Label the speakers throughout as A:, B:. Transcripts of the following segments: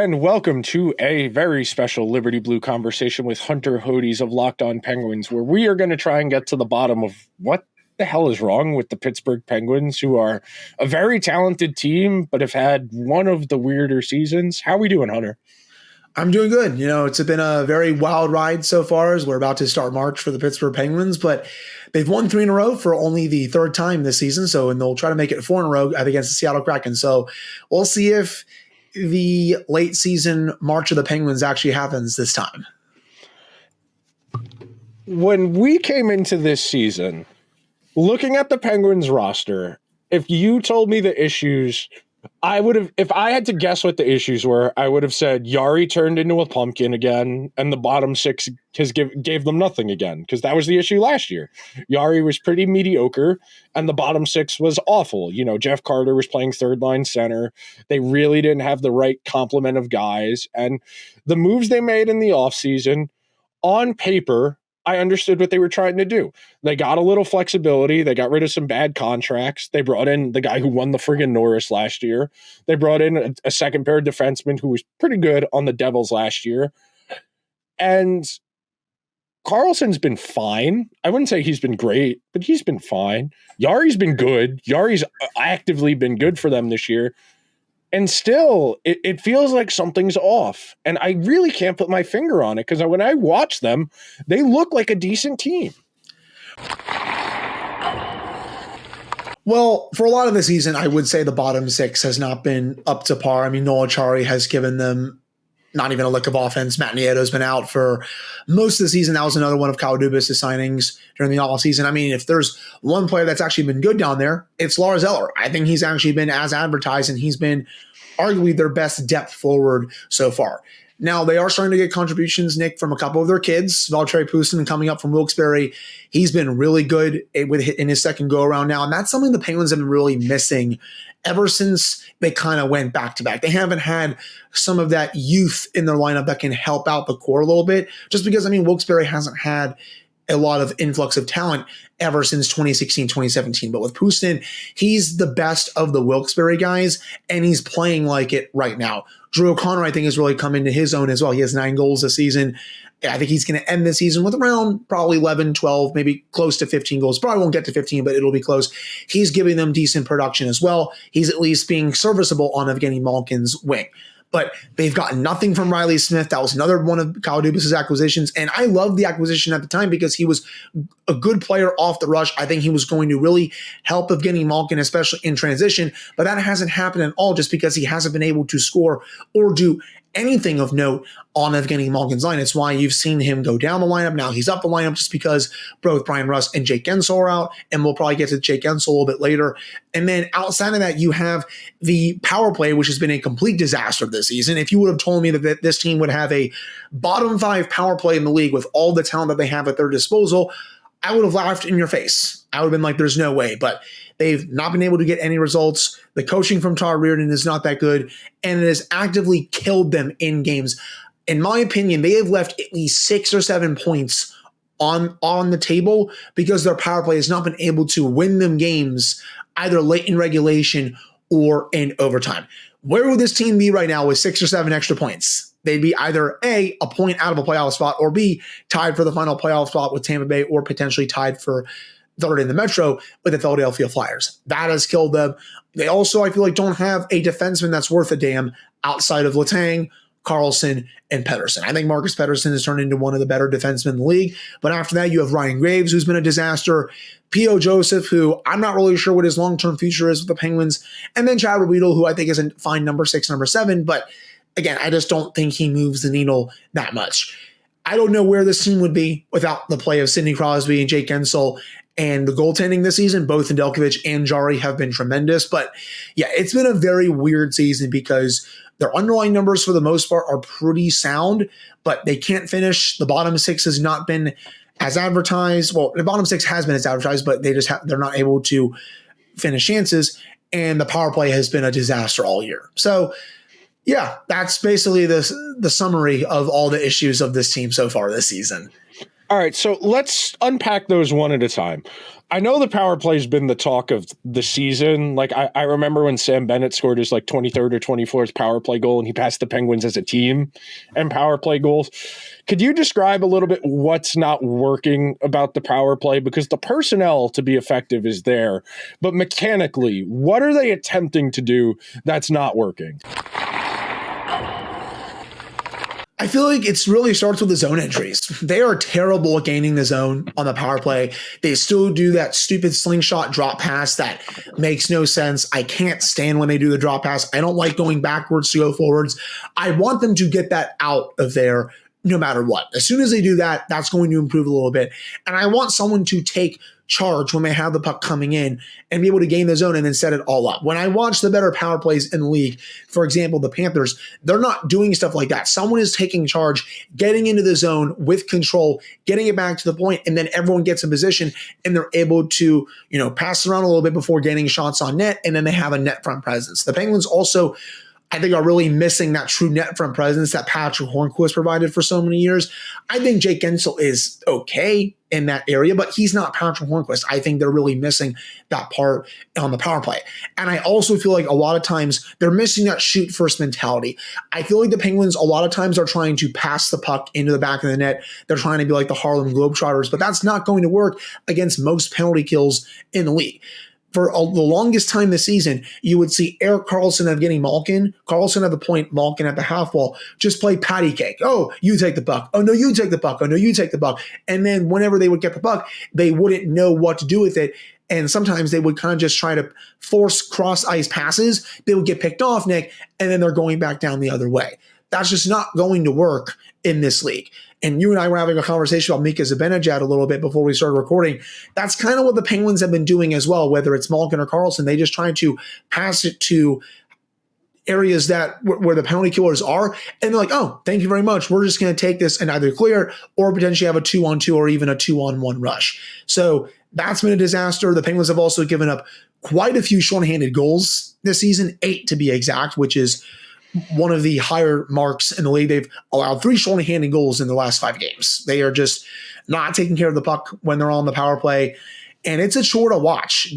A: and welcome to a very special Liberty Blue conversation with Hunter Hodies of Locked Penguins, where we are going to try and get to the bottom of what the hell is wrong with the Pittsburgh Penguins, who are a very talented team, but have had one of the weirder seasons. How are we doing, Hunter?
B: I'm doing good. It's been a very wild ride so far as we're about to start March for the Pittsburgh Penguins, but they've won 3 in a row for only the third time this season. And they'll try to make it 4 in a row against the Seattle Kraken. So we'll see if the late season March of the Penguins actually happens this time.
A: When we came into this season, looking at the Penguins roster, if you told me the issues, I would have, if I had to guess what the issues were, I would have said Jarry turned into a pumpkin again, and the bottom 6 gave them nothing again, because that was the issue last year. Jarry was pretty mediocre, and the bottom 6 was awful. Jeff Carter was playing third-line center. They really didn't have the right complement of guys, and the moves they made in the offseason, on paper, I understood what they were trying to do. They got a little flexibility. They got rid of some bad contracts. They brought in the guy who won the friggin' Norris last year. They brought in a second pair defenseman who was pretty good on the Devils last year. And Karlsson's been fine. I wouldn't say he's been great, but he's been fine. Jarry's been good. Jarry's actively been good for them this year. And still, it feels like something's off. And I really can't put my finger on it, because when I watch them, they look like a decent team.
B: Well, for a lot of the season, I would say the bottom 6 has not been up to par. I mean, Noel Acciari has given them not even a lick of offense. Matt Nieto's been out for most of the season. That was another one of Kyle Dubas' signings during the offseason. I mean, if there's one player that's actually been good down there, it's Lars Eller. I think he's actually been as advertised, and he's been arguably their best depth forward so far. Now, they are starting to get contributions, Nick, from a couple of their kids. Valtteri Pustin coming up from Wilkes-Barre. He's been really good in his second go-around now, and that's something the Penguins have been really missing ever since they kind of went back-to-back. They haven't had some of that youth in their lineup that can help out the core a little bit, just because, Wilkes-Barre hasn't had a lot of influx of talent ever since 2016, 2017. But with Pustin, he's the best of the Wilkes-Barre guys, and he's playing like it right now. Drew O'Connor, I think, has really come into his own as well. He has 9 goals this season. I think he's going to end the season with around probably 11, 12, maybe close to 15 goals. Probably won't get to 15, but it'll be close. He's giving them decent production as well. He's at least being serviceable on Evgeny Malkin's wing. But they've gotten nothing from Reilly Smith. That was another one of Kyle Dubas' acquisitions. And I loved the acquisition at the time because he was a good player off the rush. I think he was going to really help Evgeny Malkin, especially in transition. But that hasn't happened at all, just because he hasn't been able to score or do anything of note on Evgeny Malkin's line. It's why you've seen him go down the lineup. Now he's up the lineup just because both Brian Rust and Jake Guentzel are out, and we'll probably get to Jake Guentzel a little bit later. And then outside of that, you have the power play, which has been a complete disaster this season. If you would have told me that this team would have a bottom 5 power play in the league with all the talent that they have at their disposal, I would have laughed in your face. I would have been like, there's no way. But they've not been able to get any results. The coaching from Todd Reirden is not that good, and it has actively killed them in games. In my opinion, they have left at least 6 or 7 points on the table because their power play has not been able to win them games either late in regulation or in overtime. Where would this team be right now with 6 or 7 extra points? They'd be either A, a point out of a playoff spot, or B, tied for the final playoff spot with Tampa Bay, or potentially tied for third in the Metro with the Philadelphia Flyers. That has killed them. They also, I feel like, don't have a defenseman that's worth a damn outside of Letang, Karlsson, and Pettersson. I think Marcus Pettersson has turned into one of the better defensemen in the league. But after that, you have Ryan Graves, who's been a disaster. P.O. Joseph, who I'm not really sure what his long-term future is with the Penguins. And then Chad Ruedel, who I think is a fine number 6, number 7. But again, I just don't think he moves the needle that much. I don't know where this team would be without the play of Sidney Crosby and Jake Guentzel. And the goaltending this season, both Nedeljkovic and Jarry have been tremendous. But yeah, it's been a very weird season because their underlying numbers for the most part are pretty sound, but they can't finish. The bottom 6 has not been as advertised. Well, the bottom 6 has been as advertised, but they're not able to finish chances. And the power play has been a disaster all year. So yeah, that's basically the summary of all the issues of this team so far this season.
A: All right, so let's unpack those one at a time. I know the power play has been the talk of the season. Like, I remember when Sam Bennett scored his 23rd or 24th power play goal, and he passed the Penguins as a team and power play goals. Could you describe a little bit what's not working about the power play? Because the personnel to be effective is there, but mechanically, what are they attempting to do that's not working?
B: I feel like it really starts with the zone entries. They are terrible at gaining the zone on the power play. They still do that stupid slingshot drop pass that makes no sense. I can't stand when they do the drop pass. I don't like going backwards to go forwards. I want them to get that out of there no matter what. As soon as they do that, that's going to improve a little bit. And I want someone to take charge when they have the puck coming in and be able to gain the zone and then set it all up. When I watch the better power plays in the league, for example, the Panthers, they're not doing stuff like that. Someone is taking charge, getting into the zone with control, getting it back to the point, and then everyone gets in position and they're able to, pass around a little bit before getting shots on net, and then they have a net front presence. The Penguins also, I think, are really missing that true net front presence that Patrick Hornquist provided for so many years. I think Jake Gensel is okay in that area, but he's not Patrick Hornquist. I think they're really missing that part on the power play. And I also feel like a lot of times they're missing that shoot first mentality. I feel like the Penguins a lot of times are trying to pass the puck into the back of the net. They're trying to be like the Harlem Globetrotters, but that's not going to work against most penalty kills in the league. For the longest time this season, you would see Erik Karlsson of getting Malkin, Karlsson at the point, Malkin at the half wall, just play patty cake. Oh, you take the puck. Oh, no, you take the puck. Oh, no, you take the puck. And then whenever they would get the puck, they wouldn't know what to do with it. And sometimes they would kind of just try to force cross-ice passes. They would get picked off, Nick, and then they're going back down the other way. That's just not going to work in this league. And you and I were having a conversation about Mika Zibanejad a little bit before we started recording. That's kind of what the Penguins have been doing as well, whether it's Malkin or Karlsson. They just try to pass it to areas that where the penalty killers are, and they're like, oh, thank you very much. We're just going to take this and either clear or potentially have a 2-on-2 or even a 2-on-1 rush. So that's been a disaster. The Penguins have also given up quite a few shorthanded goals this season, 8 to be exact, which is one of the higher marks in the league. They've allowed 3 shorthanded goals in the last 5 games. They are just not taking care of the puck when they're on the power play. And it's a chore to watch.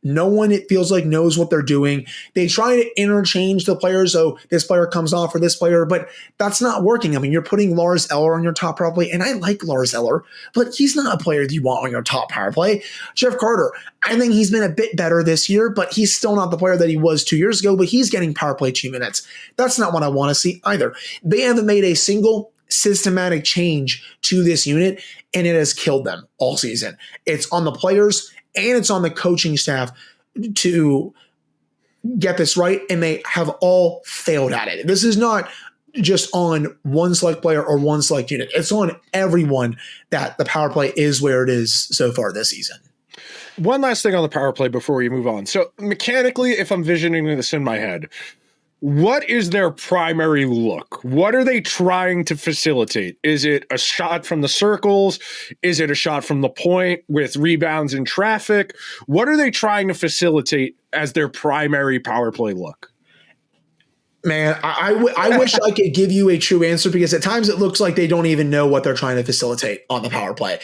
B: No one, it feels like, knows what they're doing. They try to interchange the players. So this player comes off for this player, but that's not working. I mean, you're putting Lars Eller on your top power play, and I like Lars Eller, but he's not a player that you want on your top power play. Jeff Carter, I think he's been a bit better this year, but he's still not the player that he was 2 years ago, but he's getting power play 2 minutes. That's not what I want to see either. They haven't made a single systematic change to this unit, and it has killed them all season. It's on the players and it's on the coaching staff to get this right, and they have all failed at it. This is not just on one select player or one select unit. It's on everyone that the power play is where it is so far this season.
A: One last thing on the power play before we move on. So mechanically, if I'm visioning this in my head, what is their primary look? What are they trying to facilitate? Is it a shot from the circles? Is it a shot from the point with rebounds in traffic? What are they trying to facilitate as their primary power play look?
B: Man, I wish I could give you a true answer, because at times it looks like they don't even know what they're trying to facilitate on the power play.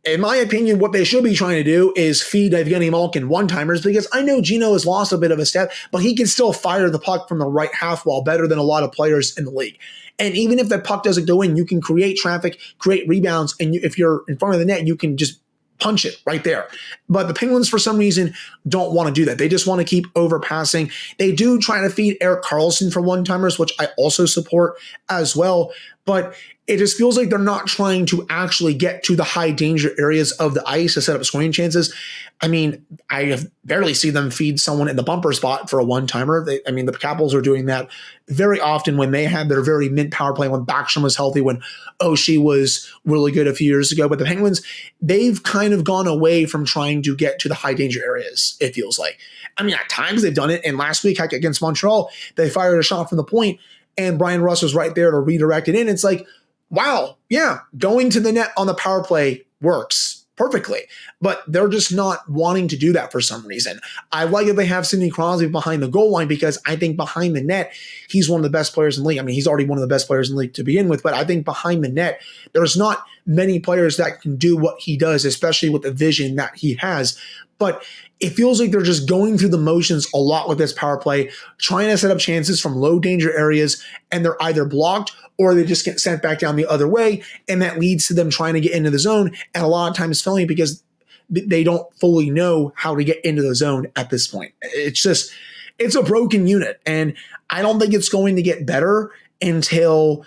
B: In my opinion, what they should be trying to do is feed Evgeny Malkin one-timers, because I know Gino has lost a bit of a step, but he can still fire the puck from the right half wall better than a lot of players in the league. And even if the puck doesn't go in, you can create traffic, create rebounds, and if you're in front of the net, you can just punch it right there. But the Penguins, for some reason, don't want to do that. They just want to keep overpassing. They do try to feed Erik Karlsson for one-timers, which I also support as well. But it just feels like they're not trying to actually get to the high danger areas of the ice to set up scoring chances. I mean, I have barely seen them feed someone in the bumper spot for a one-timer. The Capitals are doing that very often when they had their very mint power play, when Backstrom was healthy, when Oshie was really good a few years ago. But the Penguins, they've kind of gone away from trying to get to the high danger areas, it feels like. I mean, at times they've done it. And last week, heck, against Montreal, they fired a shot from the point, and Brian Russ was right there to redirect it in. It's like, wow, yeah, going to the net on the power play works perfectly, but they're just not wanting to do that for some reason. I like that they have Sidney Crosby behind the goal line, because I think behind the net, he's one of the best players in the league. I mean, he's already one of the best players in the league to begin with, but I think behind the net, there's not many players that can do what he does, especially with the vision that he has. But it feels like they're just going through the motions a lot with this power play, trying to set up chances from low danger areas, and they're either blocked or they just get sent back down the other way. And that leads to them trying to get into the zone, and a lot of times failing because they don't fully know how to get into the zone at this point. It's a broken unit. And I don't think it's going to get better until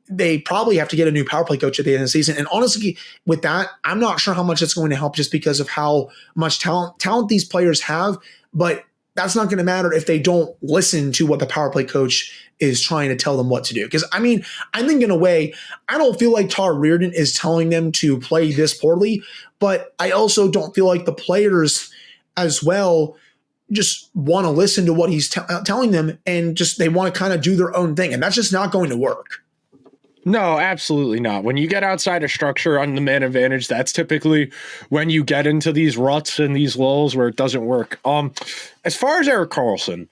B: they probably have to get a new power play coach at the end of the season. And honestly, with that, I'm not sure how much it's going to help just because of how much talent these players have. But that's not going to matter if they don't listen to what the power play coach is trying to tell them what to do. Because, I mean, I think in a way, I don't feel like Tar Reardon is telling them to play this poorly, but I also don't feel like the players as well just want to listen to what he's telling them, and just they want to kind of do their own thing. And that's just not going to work.
A: No, absolutely not. When you get outside of structure on the man advantage, that's typically when you get into these ruts and these lulls where it doesn't work. As far as Erik Karlsson,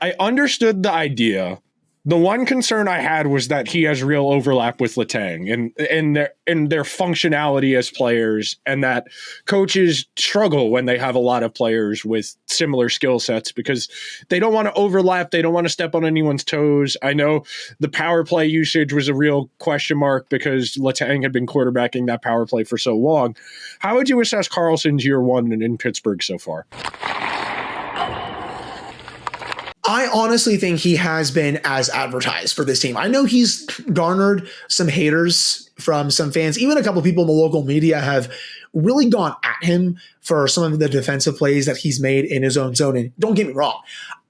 A: I understood the idea. The one concern I had was that he has real overlap with Letang and their functionality as players, and that coaches struggle when they have a lot of players with similar skill sets because they don't want to overlap. They don't want to step on anyone's toes. I know the power play usage was a real question mark because Letang had been quarterbacking that power play for so long. How would you assess Karlsson's year one in Pittsburgh so far?
B: I honestly think he has been as advertised for this team. I know he's garnered some haters from some fans. Even a couple of people in the local media have really gone at him for some of the defensive plays that he's made in his own zone. And don't get me wrong,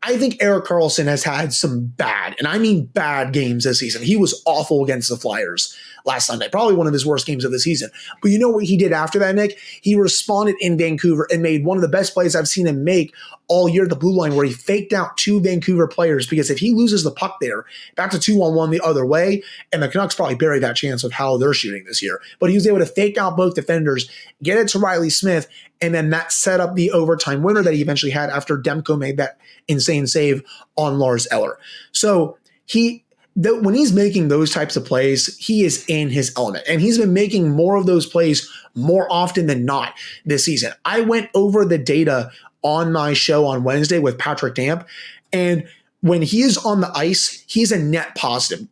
B: I think Erik Karlsson has had some bad, and I mean bad games this season. He was awful against the Flyers last Sunday, probably one of his worst games of the season. But you know what he did after that, Nick? He responded in Vancouver and made one of the best plays I've seen him make all year at the blue line, where he faked out two Vancouver players, because if he loses the puck there, that's a 2-on-1 the other way, and the Canucks probably bury that chance of how they're shooting this year. But he was able to fake out both defenders, get it to Reilly Smith, and then that set up the overtime winner that he eventually had after Demko made that insane save on Lars Eller. So when he's making those types of plays, he is in his element. And he's been making more of those plays more often than not this season. I went over the data on my show on Wednesday with Patrick Damp, and when he is on the ice, he's a net positive.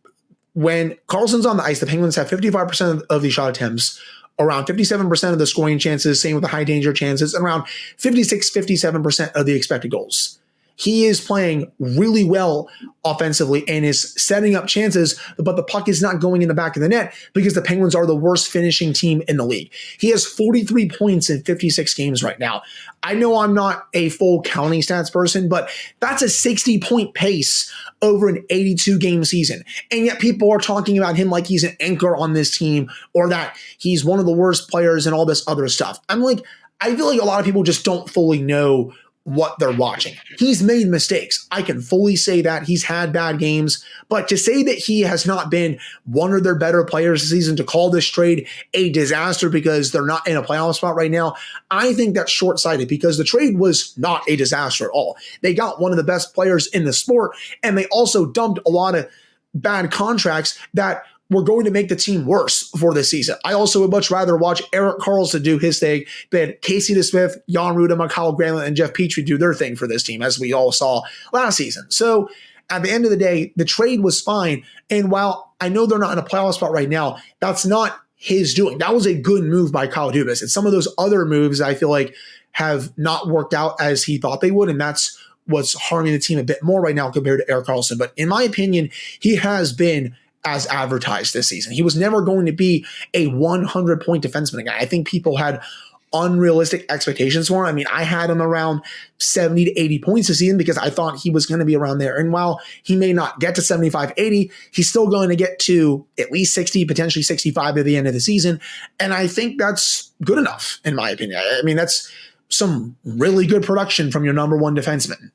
B: When Karlsson's on the ice, the Penguins have 55% of the shot attempts, around 57% of the scoring chances, same with the high danger chances, and around 56-57% of the expected goals. He is playing really well offensively and is setting up chances, but the puck is not going in the back of the net because the Penguins are the worst finishing team in the league. He has 43 points in 56 games right now. I know I'm not a full counting stats person, but that's a 60-point pace over an 82-game season. And yet people are talking about him like he's an anchor on this team, or that he's one of the worst players and all this other stuff. I feel like a lot of people just don't fully know what they're watching. He's made mistakes. I can fully say that. He's had bad games, but to say that he has not been one of their better players this season, to call this trade a disaster because they're not in a playoff spot right now, I think that's short-sighted, because the trade was not a disaster at all. They got one of the best players in the sport, and they also dumped a lot of bad contracts that were going to make the team worse for this season. I also would much rather watch Erik Karlsson do his thing than Casey DeSmith, Jan Rudema, Kyle Granlund, and Jeff Petrie do their thing for this team, as we all saw last season. So at the end of the day, the trade was fine. And while I know they're not in a playoff spot right now, that's not his doing. That was a good move by Kyle Dubas. And some of those other moves I feel like have not worked out as he thought they would, and that's what's harming the team a bit more right now compared to Erik Karlsson. But in my opinion, he has been as advertised this season. He was never going to be a 100-point defenseman again. I think people had unrealistic expectations for him. I mean, I had him around 70 to 80 points this season because I thought he was going to be around there. And while he may not get to 75, 80, he's still going to get to at least 60, potentially 65 at the end of the season. And I think that's good enough, in my opinion. I mean, that's some really good production from your number one defenseman.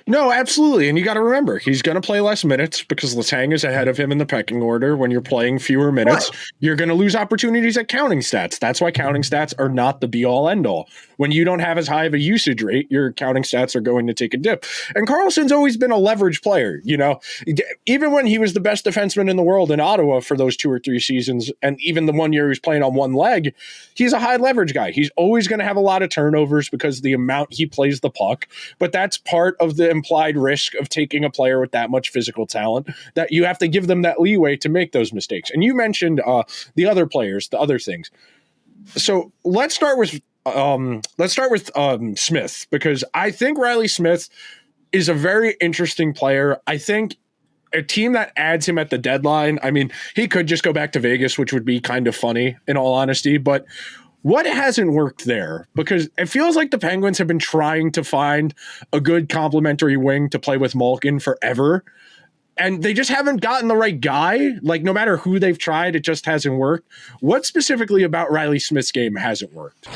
A: No, absolutely. And you got to remember, he's going to play less minutes because Letang is ahead of him in the pecking order. When you're playing fewer minutes,
B: Right.
A: you're going to lose opportunities at counting stats. That's why counting stats are not the be all end all. When you don't have as high of a usage rate, your counting stats are going to take a dip. And Karlsson's always been a leverage player. Even when he was the best defenseman in the world in Ottawa for those 2 or 3 seasons, and even the one year he was playing on one leg, he's a high leverage guy. He's always going to have a lot of turnovers because of the amount he plays the puck, but that's part of the implied risk of taking a player with that much physical talent, that you have to give them that leeway to make those mistakes. And you mentioned the other players, the other things. So let's start with Smith, because I think Reilly Smith is a very interesting player. I think a team that adds him at the deadline, I mean, he could just go back to Vegas, which would be kind of funny in all honesty, but what hasn't worked there? Because it feels like the Penguins have been trying to find a good complementary wing to play with Malkin forever, and they just haven't gotten the right guy. Like, no matter who they've tried, it just hasn't worked. What specifically about Reilly Smith's game hasn't worked?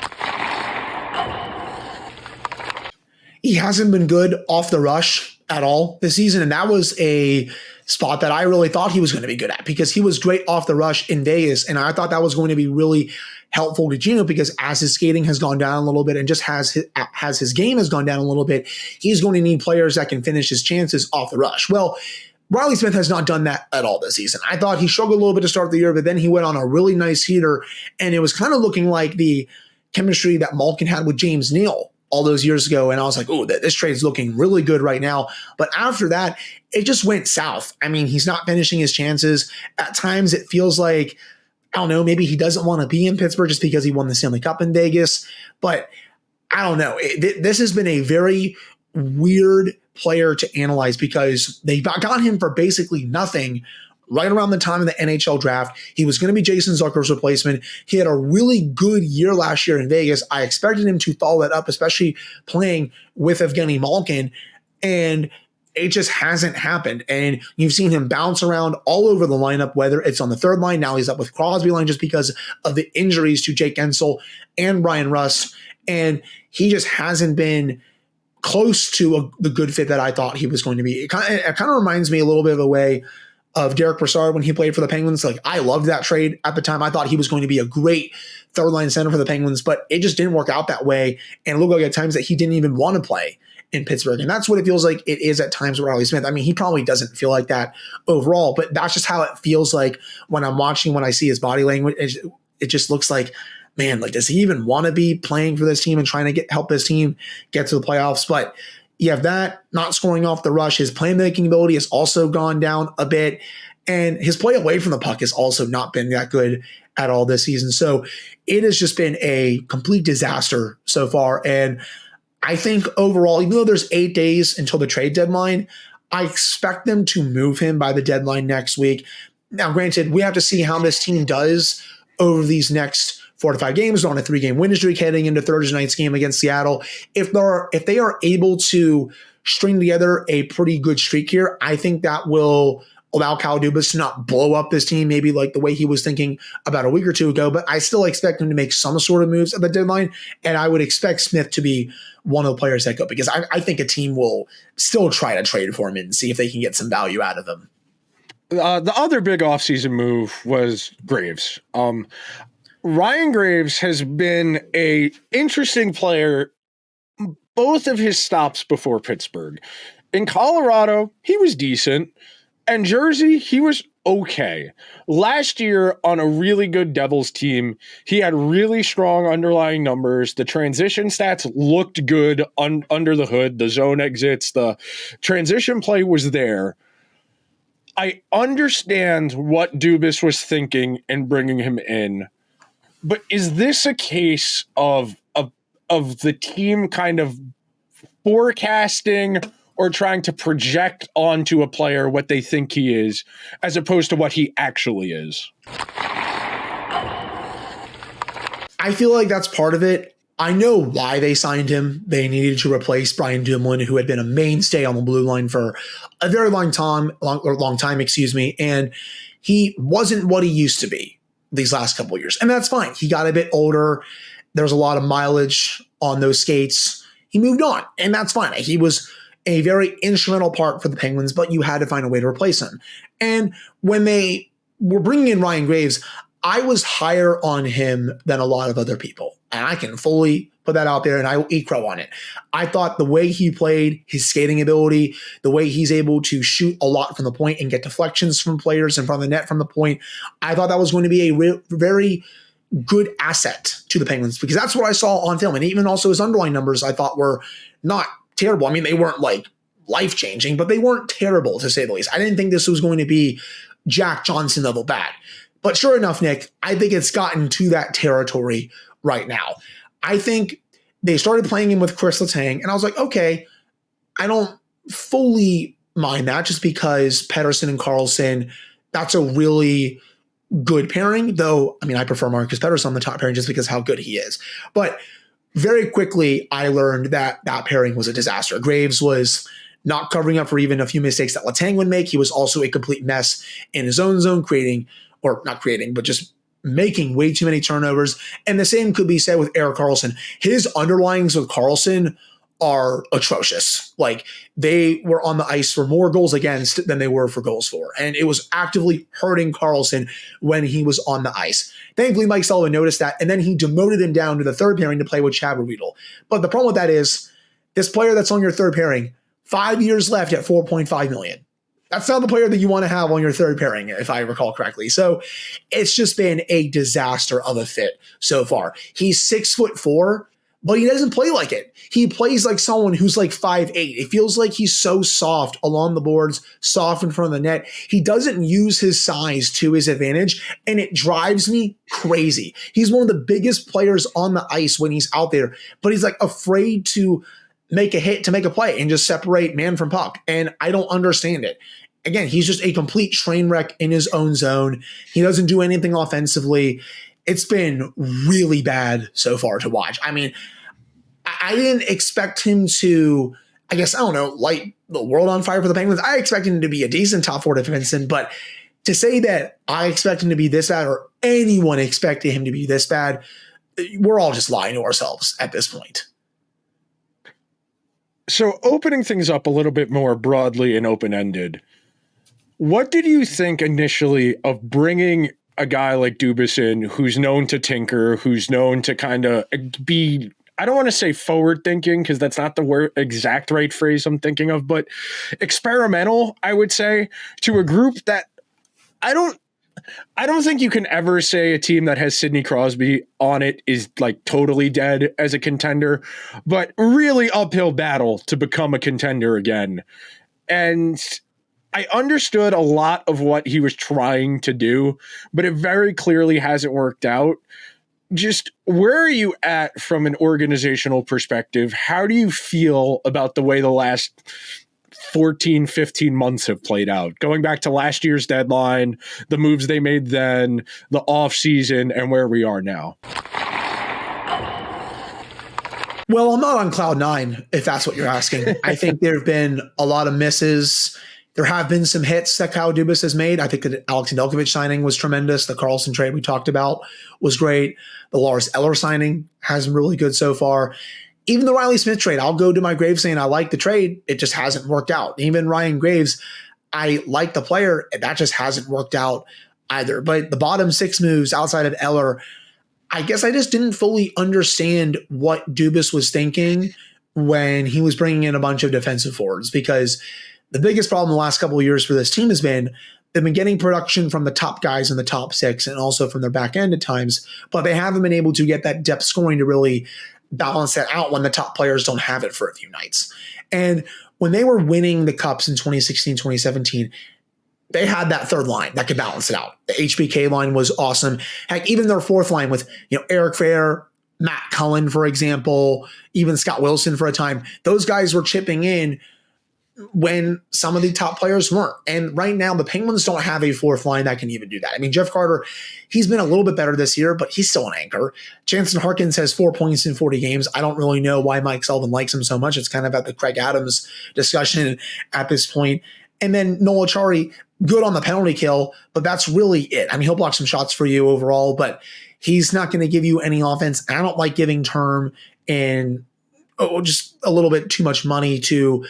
B: He hasn't been good off the rush at all this season, and that was a spot that I really thought he was going to be good at, because he was great off the rush in Vegas, and I thought that was going to be really helpful to Gino, because as his skating has gone down a little bit and just as his game has gone down a little bit, he's going to need players that can finish his chances off the rush. Well, Reilly Smith has not done that at all this season. I thought he struggled a little bit to start the year, but then he went on a really nice heater, and it was kind of looking like the chemistry that Malkin had with James Neal all those years ago. And I was like, oh, this trade's looking really good right now. But after that, it just went south. I mean, he's not finishing his chances. At times, it feels like, I don't know, maybe he doesn't want to be in Pittsburgh just because he won the Stanley Cup in Vegas. But I don't know. This has been a very weird player to analyze, because they got him for basically nothing right around the time of the NHL draft. He was going to be Jason Zucker's replacement. He had a really good year last year in Vegas. I expected him to follow that up, especially playing with Evgeny Malkin, and it just hasn't happened. And you've seen him bounce around all over the lineup, whether it's on the third line. Now he's up with Crosby line just because of the injuries to Jake Gensel and Brian Rust. And he just hasn't been close to the good fit that I thought he was going to be. It kind of reminds me a little bit of a way of Derek Brassard when he played for the Penguins. Like, I loved that trade at the time. I thought he was going to be a great third line center for the Penguins, but it just didn't work out that way. And it looked like at times that he didn't even want to play in Pittsburgh. And that's what it feels like it is at times with Reilly Smith. I mean, he probably doesn't feel like that overall, but that's just how it feels like when I'm watching, when I see his body language. It just looks like, man, like, does he even want to be playing for this team and trying to help his team get to the playoffs? But you have that, not scoring off the rush. His playmaking ability has also gone down a bit, and his play away from the puck has also not been that good at all this season. So it has just been a complete disaster so far. And I think overall, even though there's 8 days until the trade deadline, I expect them to move him by the deadline next week. Now, granted, we have to see how this team does over these next 4 to 5 games. They're on a 3-game winning streak heading into Thursday night's game against Seattle. If they are able to string together a pretty good streak here, I think that will allow Kyle Dubas to not blow up this team, maybe like the way he was thinking about a week or two ago. But I still expect him to make some sort of moves at the deadline, and I would expect Smith to be one of the players that go, because I think a team will still try to trade for him and see if they can get some value out of him.
A: The other big offseason move was Graves. Ryan Graves has been a interesting player both of his stops before Pittsburgh. In Colorado, he was decent. And Jersey, he was okay. Last year on a really good Devils team, he had really strong underlying numbers. The transition stats looked good under the hood. The zone exits, the transition play was there. I understand what Dubas was thinking in bringing him in. But is this a case of the team kind of forecasting or trying to project onto a player what they think he is, as opposed to what he actually is?
B: I feel like that's part of it. I know why they signed him. They needed to replace Brian Dumoulin, who had been a mainstay on the blue line for a very long time, and he wasn't what he used to be these last couple of years. And that's fine. He got a bit older. There's a lot of mileage on those skates. He moved on, and that's fine. He was a very instrumental part for the Penguins, but you had to find a way to replace him. And when they were bringing in Ryan Graves, I was higher on him than a lot of other people. And I can fully put that out there, and I will eat crow on it. I thought the way he played, his skating ability, the way he's able to shoot a lot from the point and get deflections from players in front of the net from the point, I thought that was going to be a very good asset to the Penguins, because that's what I saw on film. And even also his underlying numbers I thought were not terrible. I mean, they weren't like life-changing, but they weren't terrible, to say the least. I didn't think this was going to be Jack Johnson level bad. But sure enough, Nick, I think it's gotten to that territory right now. I think they started playing him with Chris Letang, and I was like, okay, I don't fully mind that, just because Pettersson and Karlsson, that's a really good pairing, though. I mean, I prefer Marcus Pettersson on the top pairing just because how good he is. But very quickly, I learned that that pairing was a disaster. Graves was not covering up for even a few mistakes that Letang would make. He was also a complete mess in his own zone, just making way too many turnovers. And the same could be said with Erik Karlsson. His underlyings with Karlsson are atrocious. Like, they were on the ice for more goals against than they were for goals for. And it was actively hurting Karlsson when he was on the ice. Thankfully, Mike Sullivan noticed that, and then he demoted him down to the third pairing to play with Chad Riedel. But the problem with that is, this player that's on your third pairing, 5 years left at $4.5 million. That's not the player that you want to have on your third pairing, if I recall correctly. So it's just been a disaster of a fit so far. He's 6'4", but he doesn't play like it. He plays like someone who's like 5'8". It feels like he's so soft along the boards, soft in front of the net. He doesn't use his size to his advantage, and it drives me crazy. He's one of the biggest players on the ice when he's out there, but he's like afraid to make a hit, to make a play, and just separate man from puck. And I don't understand it. Again, he's just a complete train wreck in his own zone. He doesn't do anything offensively. It's been really bad so far to watch. I mean, I didn't expect him to, light the world on fire for the Penguins. I expected him to be a decent top four defenseman, but to say that I expect him to be this bad, or anyone expected him to be this bad, we're all just lying to ourselves at this point.
A: So opening things up a little bit more broadly and open-ended, what did you think initially of bringing a guy like Dubas in, who's known to tinker, who's known to kind of be, I don't want to say forward thinking, because that's not the exact right phrase I'm thinking of, but experimental, I would say, to a group that I don't think you can ever say a team that has Sidney Crosby on it is like totally dead as a contender, but really uphill battle to become a contender again. And I understood a lot of what he was trying to do, but it very clearly hasn't worked out. Just where are you at from an organizational perspective? How do you feel about the way the last 14, 15 months have played out? Going back to last year's deadline, the moves they made then, the offseason, and where we are now.
B: Well, I'm not on cloud nine, if that's what you're asking. I think there have been a lot of misses. There have been some hits that Kyle Dubas has made. I think the Alex Nedeljkovic signing was tremendous. The Karlsson trade we talked about was great. The Lars Eller signing has been really good so far. Even the Reilly Smith trade, I'll go to my grave saying I like the trade. It just hasn't worked out. Even Ryan Graves, I like the player. That just hasn't worked out either. But the bottom six moves outside of Eller, I guess I just didn't fully understand what Dubas was thinking when he was bringing in a bunch of defensive forwards, because the biggest problem the last couple of years for this team has been they've been getting production from the top guys in the top six and also from their back end at times, but they haven't been able to get that depth scoring to really balance that out when the top players don't have it for a few nights. And when they were winning the cups in 2016, 2017, they had that third line that could balance it out. The HBK line was awesome. Heck, even their fourth line with, Eric Fair, Matt Cullen, for example, even Scott Wilson for a time, those guys were chipping in when some of the top players weren't. And right now, the Penguins don't have a fourth line that can even do that. I mean, Jeff Carter, he's been a little bit better this year, but he's still an anchor. Jansen Harkins has 4 points in 40 games. I don't really know why Mike Sullivan likes him so much. It's kind of at the Craig Adams discussion at this point. And then Noel Acciari, good on the penalty kill, but that's really it. I mean, he'll block some shots for you overall, but he's not going to give you any offense. I don't like giving term and just a little bit too much money to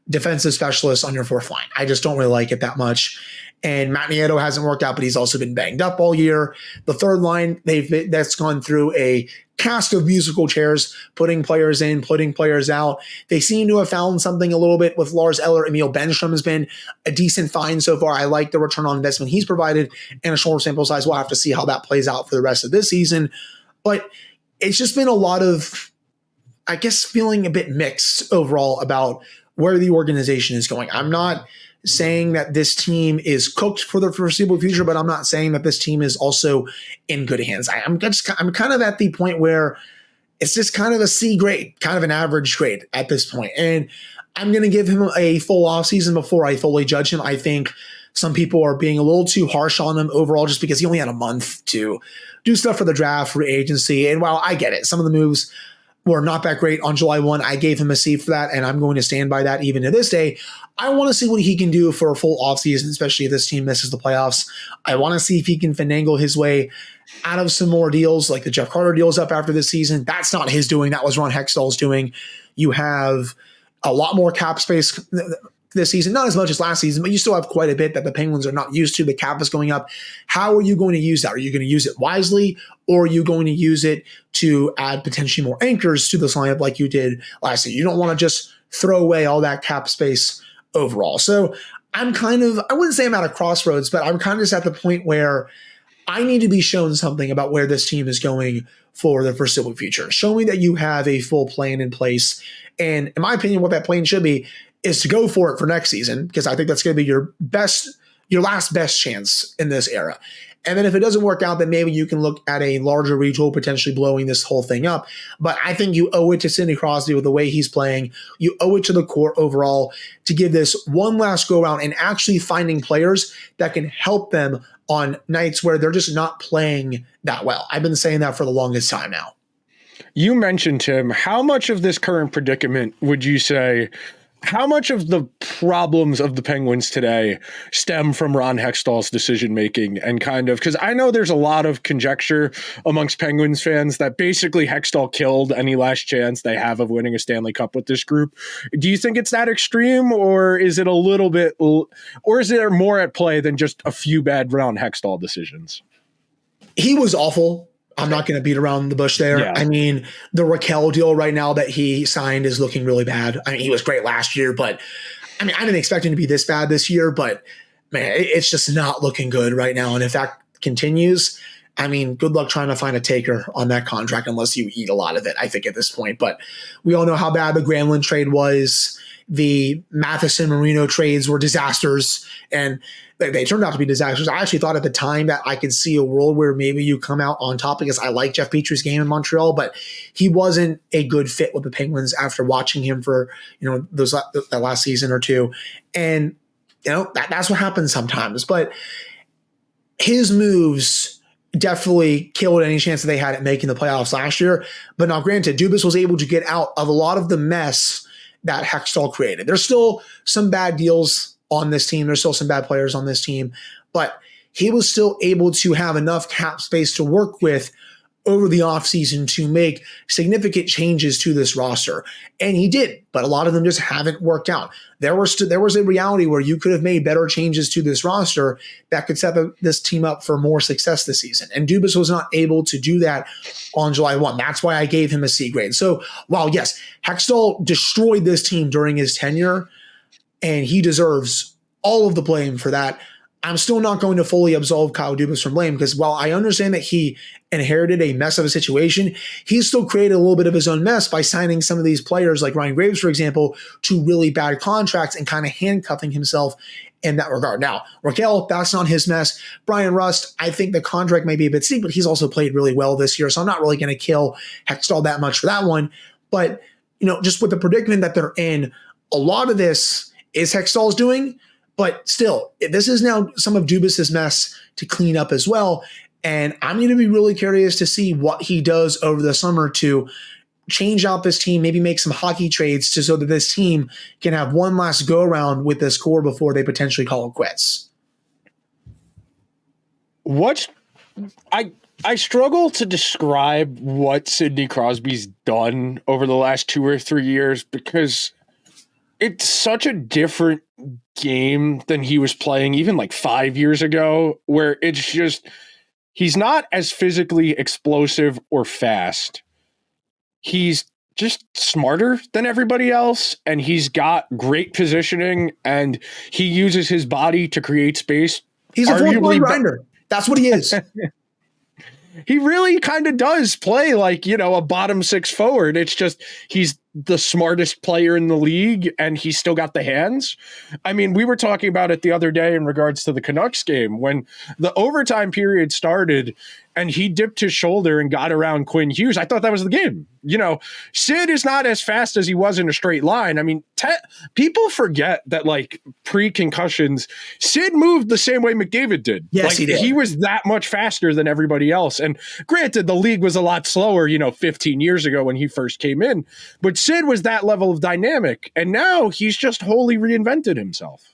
B: defensive specialist on your fourth line. I just don't really like it that much. And Matt Nieto hasn't worked out, but he's also been banged up all year. The third line, that's gone through a cast of musical chairs, putting players in, putting players out. They seem to have found something a little bit with Lars Eller. Emil Benstrom has been a decent find so far. I like the return on investment he's provided in a shorter sample size. We'll have to see how that plays out for the rest of this season. But it's just been a lot of, I guess, feeling a bit mixed overall about where the organization is going. I'm not saying that this team is cooked for the foreseeable future, but I'm not saying that this team is also in good hands. I'm kind of at the point where it's just kind of a C grade, kind of an average grade at this point. And I'm going to give him a full offseason before I fully judge him. I think some people are being a little too harsh on him overall just because he only had a month to do stuff for the draft, free agency. And while I get it, some of the moves were not that great on July 1. I gave him a C for that, and I'm going to stand by that even to this day. I want to see what he can do for a full offseason, especially if this team misses the playoffs. I want to see if he can finagle his way out of some more deals, like the Jeff Carter deal's up after this season. That's not his doing. That was Ron Hextall's doing. You have a lot more cap space this season, not as much as last season, but you still have quite a bit that the Penguins are not used to. The cap is going up. How are you going to use that? Are you going to use it wisely, or are you going to use it to add potentially more anchors to this lineup like you did last year? You don't want to just throw away all that cap space overall. So I'm kind of, I wouldn't say I'm at a crossroads, but I'm kind of just at the point where I need to be shown something about where this team is going for the foreseeable future. Show me that you have a full plan in place. And in my opinion, what that plan should be is to go for it for next season, because I think that's going to be your last best chance in this era. And then if it doesn't work out, then maybe you can look at a larger retool, potentially blowing this whole thing up. But I think you owe it to Sidney Crosby with the way he's playing. You owe it to the core overall to give this one last go around and actually finding players that can help them on nights where they're just not playing that well. I've been saying that for the longest time now.
A: You mentioned, Tim, how much of this current predicament would you say, how much of the problems of the Penguins today stem from Ron Hextall's decision-making and kind of, because I know there's a lot of conjecture amongst Penguins fans that basically Hextall killed any last chance they have of winning a Stanley Cup with this group. Do you think it's that extreme, or is it a little bit, or is there more at play than just a few bad Ron Hextall decisions?
B: He was awful. I'm not going to beat around the bush there. Yeah. I mean, the Raquel deal right now that he signed is looking really bad. I mean, he was great last year, but I mean, I didn't expect him to be this bad this year, but man, it's just not looking good right now. And if that continues, I mean, good luck trying to find a taker on that contract unless you eat a lot of it, I think, at this point. But we all know how bad the Granlund trade was. The Matheson-Marino trades were disasters, and they turned out to be disasters. I actually thought at the time that I could see a world where maybe you come out on top, because I like Jeff Petry's game in Montreal, but he wasn't a good fit with the Penguins after watching him for, that last season or two. And, that's what happens sometimes. But his moves definitely killed any chance that they had at making the playoffs last year. But now, granted, Dubas was able to get out of a lot of the mess that Hextall created. There's still some bad deals on this team. There's still some bad players on this team, but he was still able to have enough cap space to work with over the offseason to make significant changes to this roster. And he did, but a lot of them just haven't worked out. There was a reality where you could have made better changes to this roster that could set this team up for more success this season. And Dubas was not able to do that on July 1. That's why I gave him a C grade. So while, yes, Hextall destroyed this team during his tenure, and he deserves all of the blame for that, I'm still not going to fully absolve Kyle Dubas from blame, because while I understand that he inherited a mess of a situation, he still created a little bit of his own mess by signing some of these players like Ryan Graves, for example, to really bad contracts and kind of handcuffing himself in that regard. Now, Raquel, that's not his mess. Brian Rust, I think the contract may be a bit steep, but he's also played really well this year, so I'm not really going to kill Hextall that much for that one. But, just with the predicament that they're in, a lot of this is Hextall's doing. But still, this is now some of Dubas's mess to clean up as well. And I'm going to be really curious to see what he does over the summer to change out this team, maybe make some hockey trades so that this team can have one last go around with this core before they potentially call it quits.
A: I struggle to describe what Sidney Crosby's done over the last 2 or 3 years, because it's such a different game than he was playing even like 5 years ago, where it's just, he's not as physically explosive or fast. He's just smarter than everybody else, and he's got great positioning, and he uses his body to create space.
B: He's a full-blown grinder. That's what he is.
A: He really kind of does play like, a bottom six forward. It's just he's the smartest player in the league, and he's still got the hands. I mean, we were talking about it the other day in regards to the Canucks game when the overtime period started and he dipped his shoulder and got around Quinn Hughes. I thought that was the game. Sid is not as fast as he was in a straight line. I mean, people forget that, like, pre-concussions, Sid moved the same way McDavid did.
B: Yes, he did.
A: He was that much faster than everybody else. And granted, the league was a lot slower, 15 years ago when he first came in. But Sid was that level of dynamic. And now he's just wholly reinvented himself.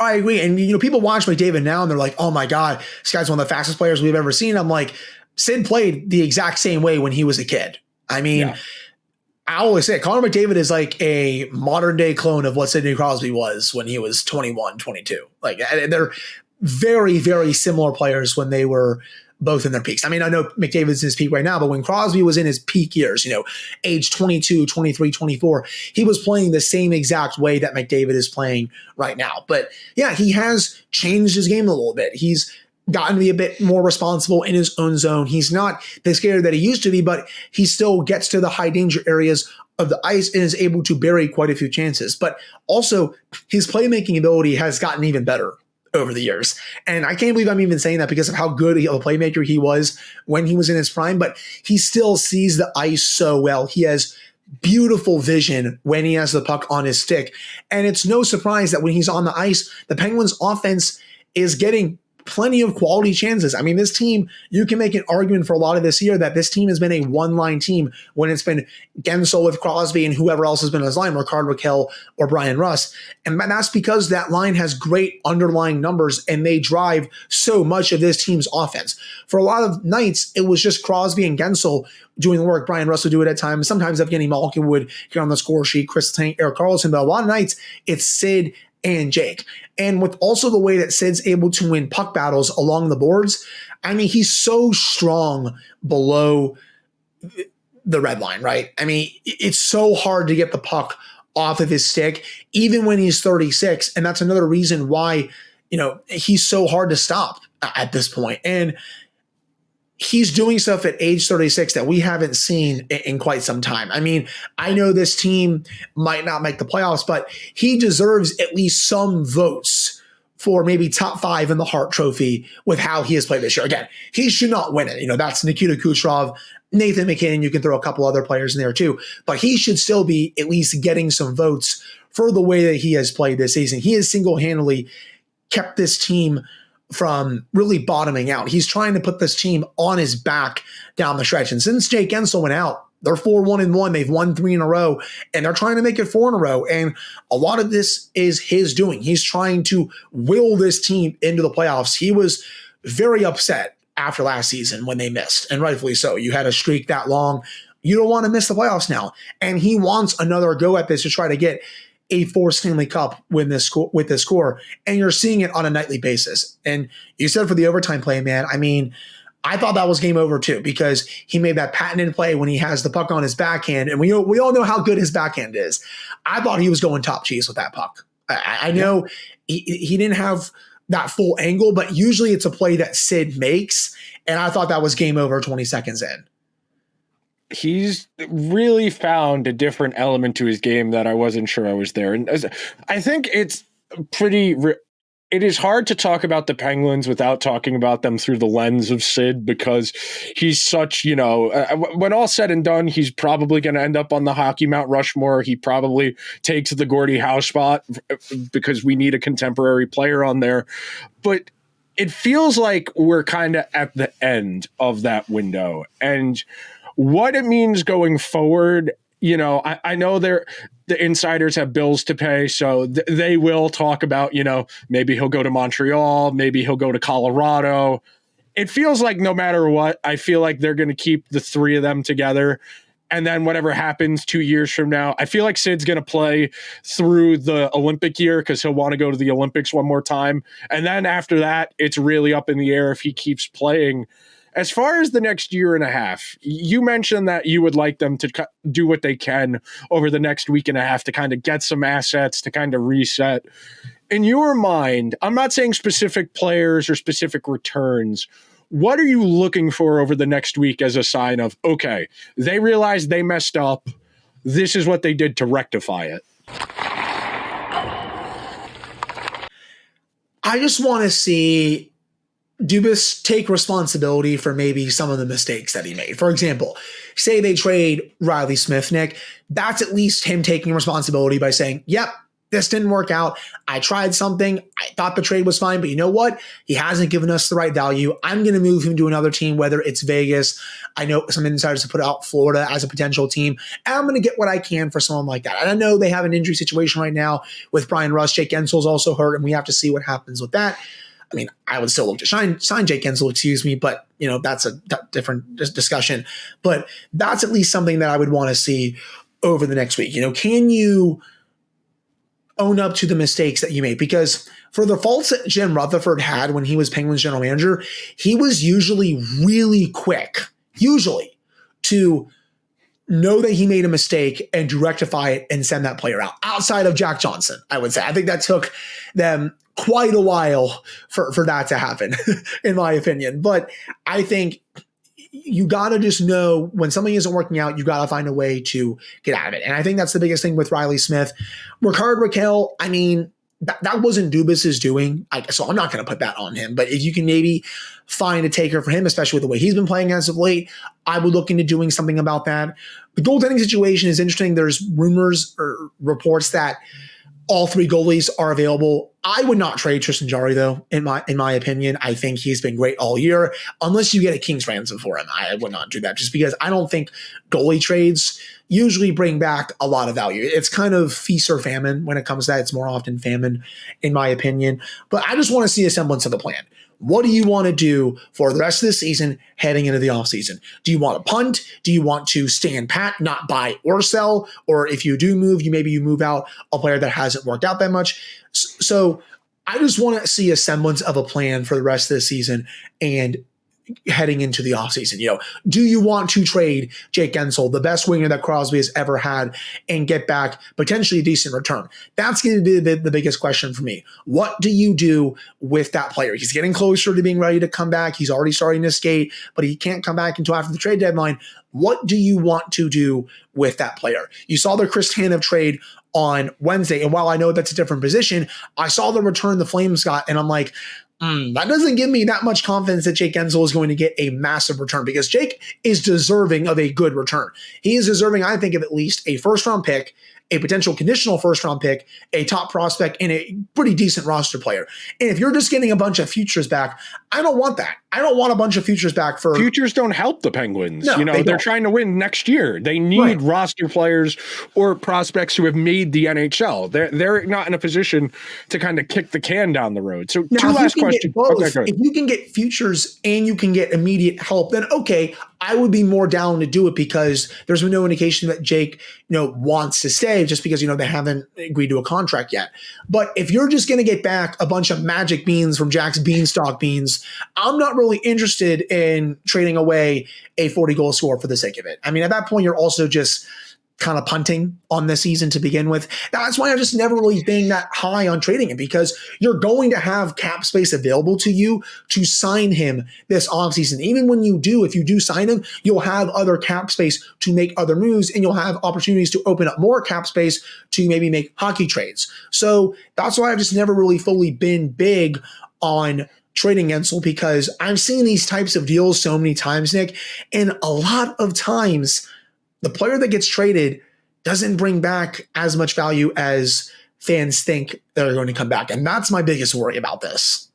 B: I agree. And, people watch McDavid now and they're like, oh my God, this guy's one of the fastest players we've ever seen. I'm like, Sid played the exact same way when he was a kid. I mean, I always say Connor McDavid is like a modern day clone of what Sidney Crosby was when he was 21, 22. Like, they're very, very similar players when they were both in their peaks. I mean, I know McDavid's in his peak right now, but when Crosby was in his peak years, age 22, 23, 24, he was playing the same exact way that McDavid is playing right now. But yeah, he has changed his game a little bit. He's gotten to be a bit more responsible in his own zone. He's not the skater that he used to be, but he still gets to the high danger areas of the ice and is able to bury quite a few chances. But also his playmaking ability has gotten even better over the years. And I can't believe I'm even saying that because of how good of a playmaker he was when he was in his prime, but he still sees the ice so well. He has beautiful vision when he has the puck on his stick. And it's no surprise that when he's on the ice, the Penguins offense is getting plenty of quality chances. I mean, this team, you can make an argument for a lot of this year that this team has been a one-line team when it's been Gensel with Crosby and whoever else has been on his line, Rickard Rakell or Brian Rust. And that's because that line has great underlying numbers and they drive so much of this team's offense. For a lot of nights, it was just Crosby and Gensel doing the work. Brian Rust would do it at times. Sometimes Evgeny Malkin would get on the score sheet, Chris Tank, Erik Karlsson, but a lot of nights it's Sid and Jake. And with also the way that Sid's able to win puck battles along the boards, I mean, he's so strong below the red line, right? I mean, it's so hard to get the puck off of his stick, even when he's 36. And that's another reason why, he's so hard to stop at this point. And he's doing stuff at age 36 that we haven't seen in quite some time. I mean, I know this team might not make the playoffs, but he deserves at least some votes for maybe top 5 in the Hart Trophy with how he has played this year. Again, he should not win it. That's Nikita Kucherov, Nathan McKinnon. You can throw a couple other players in there too, but he should still be at least getting some votes for the way that he has played this season. He has single-handedly kept this team from really bottoming out. He's trying to put this team on his back down the stretch. And since Jake Gensel went out, they're 4-1-1. They've won 3 in a row, and they're trying to make it 4 in a row. And a lot of this is his doing. He's trying to will this team into the playoffs. He was very upset after last season when they missed, and rightfully so. You had a streak that long. You don't want to miss the playoffs now. And he wants another go at this to try to get a 4th Stanley Cup with this score, and you're seeing it on a nightly basis. And you said for the overtime play, man, I mean, I thought that was game over too, because he made that patented play when he has the puck on his backhand, and we all know how good his backhand is. I thought he was going top cheese with that puck. I know he didn't have that full angle, but usually it's a play that Sid makes, and I thought that was game over 20 seconds in.
A: He's really found a different element to his game that I wasn't sure I was there. And I think it's it is hard to talk about the Penguins without talking about them through the lens of Sid, because he's such, when all said and done, he's probably going to end up on the Hockey Mount Rushmore. He probably takes the Gordie Howe spot because we need a contemporary player on there. But it feels like we're kind of at the end of that window. And what it means going forward, I know the insiders have bills to pay, so they will talk about, maybe he'll go to Montreal, maybe he'll go to Colorado. It feels like no matter what, I feel like they're going to keep the 3 of them together. And then whatever happens 2 years from now, I feel like Sid's going to play through the Olympic year because he'll want to go to the Olympics one more time. And then after that, it's really up in the air if he keeps playing. As far as the next year and a half, you mentioned that you would like them to do what they can over the next week and a half to kind of get some assets, to kind of reset. In your mind, I'm not saying specific players or specific returns. What are you looking for over the next week as a sign of, okay, they realized they messed up. This is what they did to rectify it?
B: I just want to see Dubas take responsibility for maybe some of the mistakes that he made. For example, say they trade Reilly Smith, Nick. That's at least him taking responsibility by saying, yep, this didn't work out. I tried something. I thought the trade was fine, but you know what? He hasn't given us the right value. I'm going to move him to another team, whether it's Vegas. I know some insiders have put out Florida as a potential team, and I'm going to get what I can for someone like that. And I know they have an injury situation right now with Brian Rust. Jake Gensel's also hurt, and we have to see what happens with that. I mean, I would still look to sign Jake Gensel, but that's a different discussion. But that's at least something that I would want to see over the next week. Can you own up to the mistakes that you made? Because for the faults that Jim Rutherford had when he was Penguins general manager, he was usually really quick, to know that he made a mistake and to rectify it and send that player out. Outside of Jack Johnson, I would say. I think that took them quite a while for that to happen, in my opinion. But I think you got to just know when something isn't working out, you got to find a way to get out of it. And I think that's the biggest thing with Reilly Smith. Rickard Rakell, I mean, that wasn't Dubas's doing, so I'm not going to put that on him. But if you can maybe find a taker for him, especially with the way he's been playing as of late, I would look into doing something about that. The goaltending situation is interesting. There's rumors or reports that all three goalies are available. I would not trade Tristan Jarry, though, in my opinion. I think he's been great all year. Unless you get a king's ransom for him, I would not do that, just because I don't think goalie trades usually bring back a lot of value. It's kind of feast or famine when it comes to that. It's more often famine, in my opinion. But I just want to see a semblance of a plan. What do you want to do for the rest of the season heading into the offseason? Do you want to punt? Do you want to stand pat, not buy or sell? Or if you do move, you move out a player that hasn't worked out that much. So I just want to see a semblance of a plan for the rest of the season and heading into the offseason. Do you want to trade Jake Gensel, the best winger that Crosby has ever had, and get back potentially a decent return? That's going to be the biggest question for me. What do you do with that player? He's getting closer to being ready to come back. He's already starting to skate, but he can't come back until after the trade deadline. What do you want to do with that player? You saw the Chris Tanev trade on Wednesday, and while I know that's a different position, I saw the return the Flames got, and I'm like, that doesn't give me that much confidence that Jake Gensel is going to get a massive return, because Jake is deserving of a good return. He is deserving, I think, of at least a first-round pick, a potential conditional first-round pick, a top prospect, and a pretty decent roster player. And if you're just getting a bunch of futures back, I don't want that. I don't want a bunch of futures back for...
A: Futures don't help the Penguins.
B: No,
A: they're trying to win next year. They need roster players or prospects who have made the NHL. They're not in a position to kind of kick the can down the road. So
B: now,
A: two last questions.
B: Okay, if you can get futures and you can get immediate help, then okay, I would be more down to do it, because there's been no indication that Jake, wants to stay, just because, they haven't agreed to a contract yet. But if you're just going to get back a bunch of magic beans from Jack's Beanstalk beans, I'm not really interested in trading away a 40-goal scorer for the sake of it. I mean, at that point, you're also just kind of punting on the season to begin with. That's why I've just never really been that high on trading him, because you're going to have cap space available to you to sign him this offseason. Even when if you do sign him, you'll have other cap space to make other moves, and you'll have opportunities to open up more cap space to maybe make hockey trades. So that's why I've just never really fully been big on trading Gensel, because I've seen these types of deals so many times, Nick, and a lot of times the player that gets traded doesn't bring back as much value as fans think they're going to come back. And that's my biggest worry about this.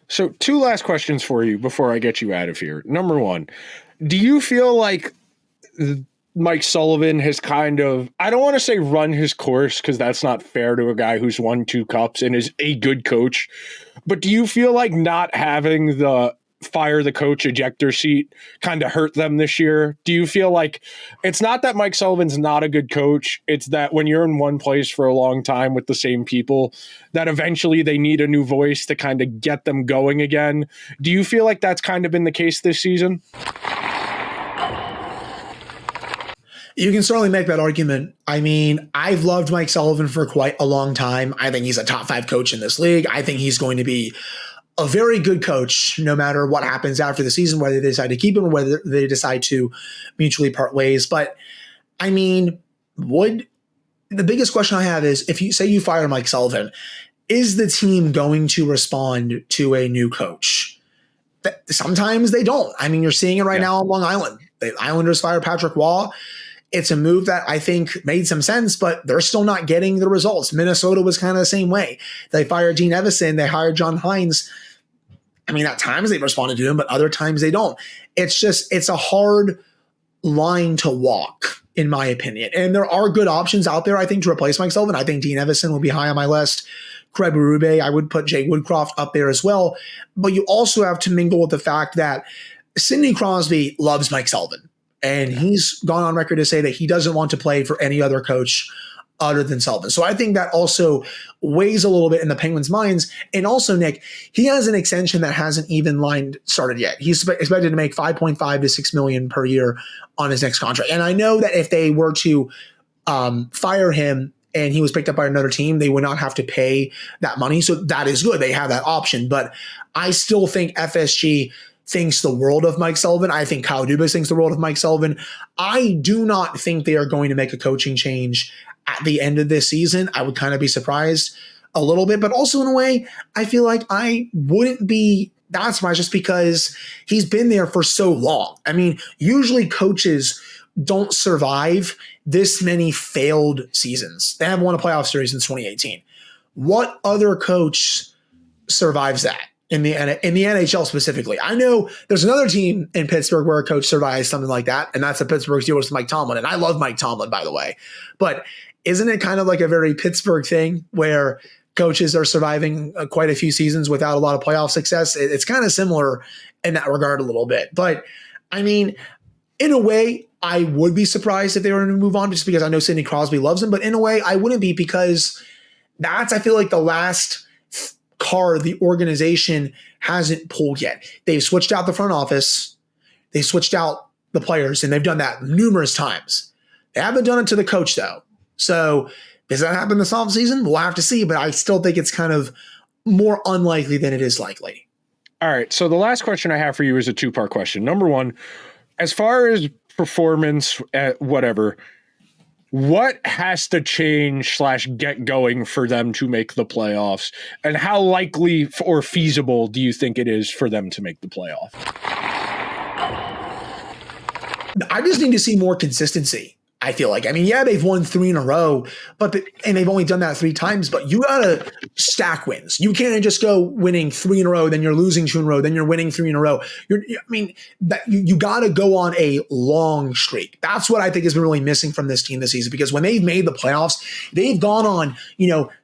A: So two last questions for you before I get you out of here. Number one, do you feel like Mike Sullivan has kind of, I don't want to say run his course, because that's not fair to a guy who's won 2 cups and is a good coach, but do you feel like not having the fire the coach ejector seat kind of hurt them this year? Do you feel like it's not that Mike Sullivan's not a good coach, it's that when you're in one place for a long time with the same people, that eventually they need a new voice to kind of get them going again? Do you feel like that's kind of been the case this season?
B: You can certainly make that argument. I mean, I've loved Mike Sullivan for quite a long time. I think he's a top 5 coach in this league. I think he's going to be a very good coach no matter what happens after the season, whether they decide to keep him or whether they decide to mutually part ways. But I mean, the biggest question I have is, if you say you fire Mike Sullivan, is the team going to respond to a new coach? Sometimes they don't. I mean, you're seeing it right now on Long Island. The Islanders fired Patrick Waugh. It's a move that I think made some sense, but they're still not getting the results. Minnesota was kind of the same way. They fired Dean Evison. They hired John Hines. I mean, at times they responded to him, but other times they don't. It's a hard line to walk, in my opinion. And there are good options out there, I think, to replace Mike Sullivan. I think Dean Evison will be high on my list. Craig Berube, I would put Jay Woodcroft up there as well. But you also have to mingle with the fact that Sidney Crosby loves Mike Sullivan. And he's gone on record to say that he doesn't want to play for any other coach other than Sullivan. So I think that also weighs a little bit in the Penguins' minds. And also, Nick, he has an extension that hasn't even started yet. He's expected to make $5.5 to $6 million per year on his next contract. And I know that if they were to fire him and he was picked up by another team, they would not have to pay that money. So that is good. They have that option. But I still think FSG thinks the world of Mike Sullivan. I think Kyle Dubas thinks the world of Mike Sullivan. I do not think they are going to make a coaching change at the end of this season. I would kind of be surprised a little bit, but also in a way, I feel like I wouldn't be that surprised just because he's been there for so long. I mean, usually coaches don't survive this many failed seasons. They haven't won a playoff series since 2018. What other coach survives that? In the NHL specifically. I know there's another team in Pittsburgh where a coach survives something like that, and that's the Pittsburgh Steelers with Mike Tomlin. And I love Mike Tomlin, by the way. But isn't it kind of like a very Pittsburgh thing where coaches are surviving quite a few seasons without a lot of playoff success? It's kind of similar in that regard a little bit. But, I mean, in a way, I would be surprised if they were going to move on just because I know Sidney Crosby loves him. But in a way, I wouldn't be because that's, I feel like, the last card the organization hasn't pulled yet. They've switched out the front office. They switched out the players, and they've done that numerous times. They haven't done it to the coach, though. So does that happen this offseason? We'll have to see, but I still think it's kind of more unlikely than it is likely.
A: All right, so the last question I have for you is a two-part question. Number one, as far as performance at whatever, what has to change / get going for them to make the playoffs? And how likely or feasible do you think it is for them to make the playoff?
B: I just need to see more consistency. I feel like, I mean, yeah, they've won 3 in a row, and they've only done that 3 times, but you got to stack wins. You can't just go winning 3 in a row, then you're losing 2 in a row, then you're winning 3 in a row. You got to go on a long streak. That's what I think has been really missing from this team this season, because when they've made the playoffs, they've gone on,